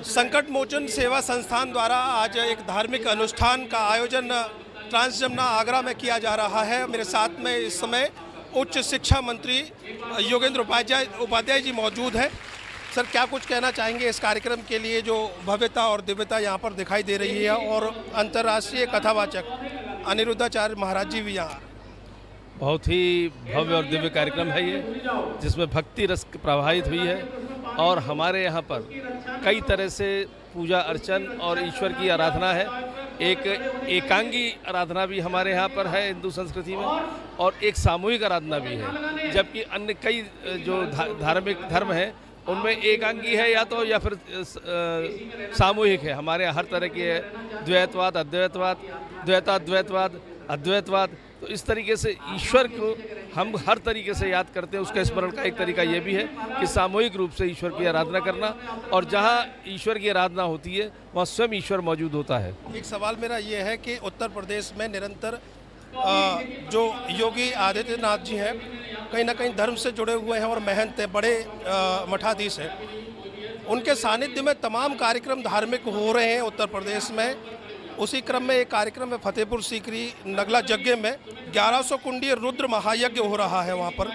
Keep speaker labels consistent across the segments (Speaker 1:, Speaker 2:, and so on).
Speaker 1: संकट मोचन सेवा संस्थान द्वारा आज एक धार्मिक अनुष्ठान का आयोजन ट्रांस जमुना आगरा में किया जा रहा है। मेरे साथ में इस समय उच्च शिक्षा मंत्री योगेंद्र उपाध्याय जी मौजूद हैं। सर, क्या कुछ कहना चाहेंगे इस कार्यक्रम के लिए, जो भव्यता और दिव्यता यहाँ पर दिखाई दे रही है और अंतर्राष्ट्रीय कथावाचक अनिरुद्धाचार्य महाराज जी भी यहाँ?
Speaker 2: बहुत ही भव्य और दिव्य कार्यक्रम है ये, जिसमें भक्ति रस प्रवाहित हुई है और हमारे यहाँ पर कई तरह से पूजा अर्चन और ईश्वर की आराधना है। एक एकांगी आराधना भी हमारे यहाँ पर है हिंदू संस्कृति में, और एक सामूहिक आराधना भी है। जबकि अन्य कई जो धार्मिक धर्म हैं उनमें एकांगी है या फिर सामूहिक है। हमारे यहाँ हर तरह के द्वैतवाद, अद्वैतवाद, द्वैताद्वैतवाद, अद्वैतवाद। तो इस तरीके से ईश्वर को हम हर तरीके से याद करते हैं। उसका स्मरण का एक तरीका ये भी है कि सामूहिक रूप से ईश्वर की आराधना करना, और जहाँ ईश्वर की आराधना होती है वहाँ स्वयं ईश्वर मौजूद होता है।
Speaker 1: एक सवाल मेरा ये है कि उत्तर प्रदेश में निरंतर जो योगी आदित्यनाथ जी हैं, कहीं ना कहीं धर्म से जुड़े हुए हैं और महंत हैं, बड़े मठाधीश हैं। उनके सानिध्य में तमाम कार्यक्रम धार्मिक हो रहे हैं उत्तर प्रदेश में। उसी क्रम में एक कार्यक्रम में फतेहपुर सीकरी नगला यज्ञ में 1100 कुंडीय रुद्र महायज्ञ हो रहा है। वहाँ पर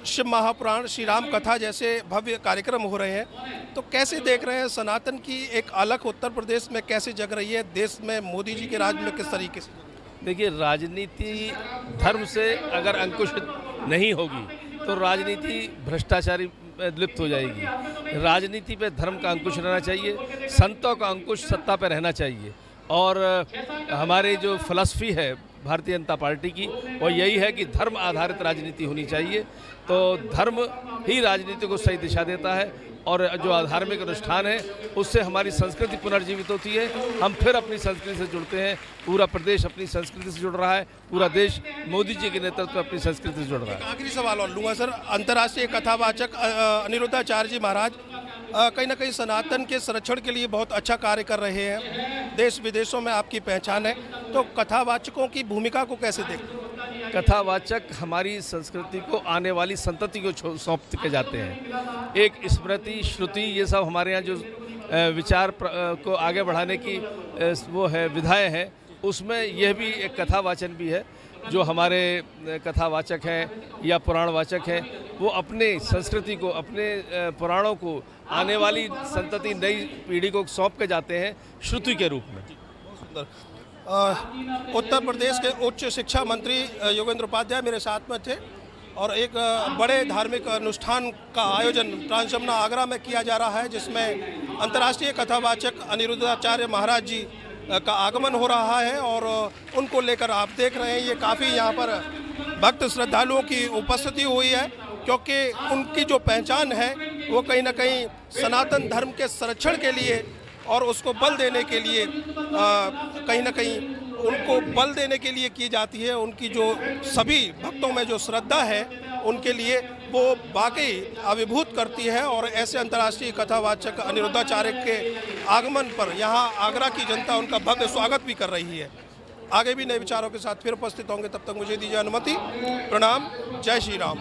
Speaker 1: शिव महापुराण, श्री राम कथा जैसे भव्य कार्यक्रम हो रहे हैं। तो कैसे देख रहे हैं सनातन की एक अलग उत्तर प्रदेश में कैसे जग रही है, देश में मोदी जी के राज में किस तरीके से?
Speaker 2: देखिए, राजनीति धर्म से अगर अंकुशित नहीं होगी तो राजनीति भ्रष्टाचारी लिप्त हो जाएगी। राजनीति पे धर्म का अंकुश रहना चाहिए, संतों का अंकुश सत्ता पे रहना चाहिए। और हमारी जो फिलॉसफी है भारतीय जनता पार्टी की, वो यही है कि धर्म आधारित राजनीति होनी चाहिए। तो धर्म ही राजनीति को सही दिशा देता है, और जो धार्मिक अनुष्ठान है उससे हमारी संस्कृति पुनर्जीवित होती है। हम फिर अपनी संस्कृति से जुड़ते हैं। पूरा प्रदेश अपनी संस्कृति से जुड़ रहा है, पूरा देश मोदी जी के नेतृत्व में अपनी संस्कृति से जुड़ रहा है।
Speaker 1: आखिरी सवाल और लूँगा सर, अंतर्राष्ट्रीय कथावाचक अनिरुद्धाचार्य जी महाराज कहीं ना कहीं सनातन के संरक्षण के लिए बहुत अच्छा कार्य कर रहे हैं, देश विदेशों में आपकी पहचान है। तो कथावाचकों की भूमिका को कैसे देखते हैं?
Speaker 2: कथावाचक हमारी संस्कृति को आने वाली संतति को सौंप के जाते हैं। एक स्मृति, श्रुति, ये सब हमारे यहाँ जो विचार को आगे बढ़ाने की वो है विधाएं हैं, उसमें यह भी एक कथावाचन भी है। जो हमारे कथावाचक हैं या पुराणवाचक हैं, वो अपने संस्कृति को, अपने पुराणों को आने वाली संतति, नई पीढ़ी को सौंप के जाते हैं श्रुति के रूप में।
Speaker 1: बहुत सुंदर। उत्तर प्रदेश के उच्च शिक्षा मंत्री योगेंद्र उपाध्याय मेरे साथ में थे, और एक बड़े धार्मिक अनुष्ठान का आयोजन ट्रांस जमुना आगरा में किया जा रहा है, जिसमें अंतर्राष्ट्रीय कथावाचक अनिरुद्धाचार्य महाराज जी का आगमन हो रहा है। और उनको लेकर आप देख रहे हैं, ये काफ़ी यहाँ पर भक्त श्रद्धालुओं की उपस्थिति हुई है, क्योंकि उनकी जो पहचान है वो कहीं ना कहीं सनातन धर्म के संरक्षण के लिए और उसको बल देने के लिए कहीं ना कहीं उनको बल देने के लिए की जाती है। उनकी जो सभी भक्तों में जो श्रद्धा है उनके लिए वो वाकई अभिभूत करती है। और ऐसे अंतर्राष्ट्रीय कथावाचक अनिरुद्धाचार्य के आगमन पर यहाँ आगरा की जनता उनका भव्य स्वागत भी कर रही है। आगे भी नए विचारों के साथ फिर उपस्थित होंगे, तब तक मुझे दीजिए अनुमति। प्रणाम, जय श्री राम।